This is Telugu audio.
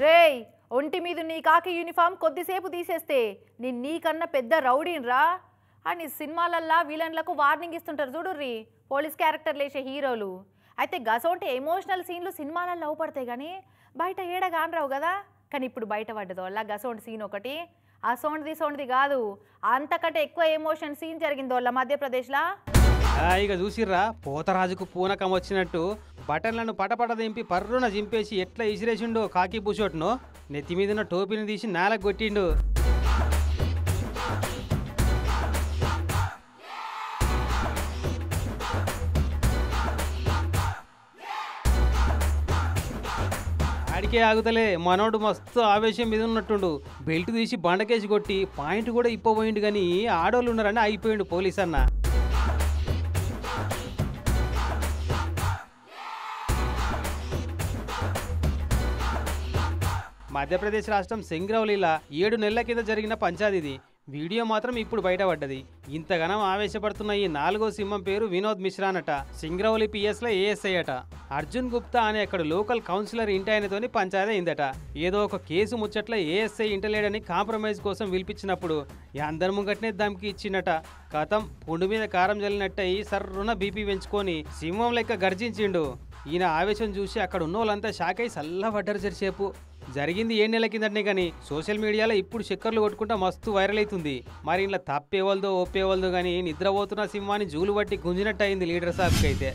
రేయ్ ఒంటి మీద నీ కాకి యూనిఫామ్ కొద్దిసేపు తీసేస్తే నీకన్నా పెద్ద రౌడీన్రా అని సినిమాలల్లా విలన్లకు వార్నింగ్ ఇస్తుంటారు చూడుర్రి పోలీస్ క్యారెక్టర్లు వేసే హీరోలు. అయితే గసోంటి ఎమోషనల్ సీన్లు సినిమాలలో పడతాయి కానీ బయట ఏడగానరావు కదా. కానీ ఇప్పుడు బయట పడ్డదో అలా గసోంటి సీన్ ఒకటి సోంటిది కాదు, అంతకంటే ఎక్కువ ఎమోషన్ సీన్ జరిగిందో వాళ్ళ మధ్యప్రదేశ్లా. ఇక చూసిర్రా పోతరాజుకు పూనకం వచ్చినట్టు బటన్లను పటపట దింపి పర్రున జింపేసి ఎట్లా ఇసిరేసిండో కాకి బుషోట్ను. నెత్తి మీద టోపీని తీసి నేలకు కొట్టిండు. ఆడికే ఆగుతలే మనోడు మస్తు ఆవేశం మీద ఉన్నట్టుండు. బెల్ట్ తీసి బండకేసి కొట్టి పాయింట్ కూడా ఇప్పబోయిండు కానీ ఆడోళ్ళు ఉన్నారని అయిపోయిండు పోలీస్ అన్న. మధ్యప్రదేశ్ రాష్ట్రం సింగ్రౌలీలా 7 నెలల కింద జరిగిన పంచాయతీది. వీడియో మాత్రం ఇప్పుడు బయటపడ్డది. ఇంతగానం ఆవేశపడుతున్న ఈ 4వ సింహం పేరు వినోద్ మిశ్రా అట. సింగ్రౌలీ పిఎస్లో ఏఎస్ఐ అట. అర్జున్ గుప్తా అనే అక్కడ లోకల్ కౌన్సిలర్ ఇంటాయనతోని పంచాయతీ అయిందట. ఏదో ఒక కేసు ముచ్చట్ల ఏఎస్ఐ ఇంటలేడని కాంప్రమైజ్ కోసం పిలిపించినప్పుడు అందరి ముంగట్నే దమ్కి ఇచ్చిండట. కథం పుండు మీద కారం జల్లినట్టయి సర్రున బీపీ పెంచుకొని సింహం లెక్క గర్జించిండు. ఈయన ఆవేశం చూసి అక్కడ ఉన్న వాళ్ళంతా షాక్ అయి సల్లబడ్డారు జరిసేపు. జరిగింది 7 నెలల కిందనే కానీ సోషల్ మీడియాలో ఇప్పుడు చక్కర్లు కొట్టుకుంటా మస్తు వైరల్ అవుతుంది. మరి ఇలా తప్పేవాళ్ళదో ఒప్పేవాళ్ళదో కానీ నిద్రపోతున్న సింహాన్ని జూలు బట్టి గుంజినట్టు అయింది లీడర్ సాబ్కి అయితే.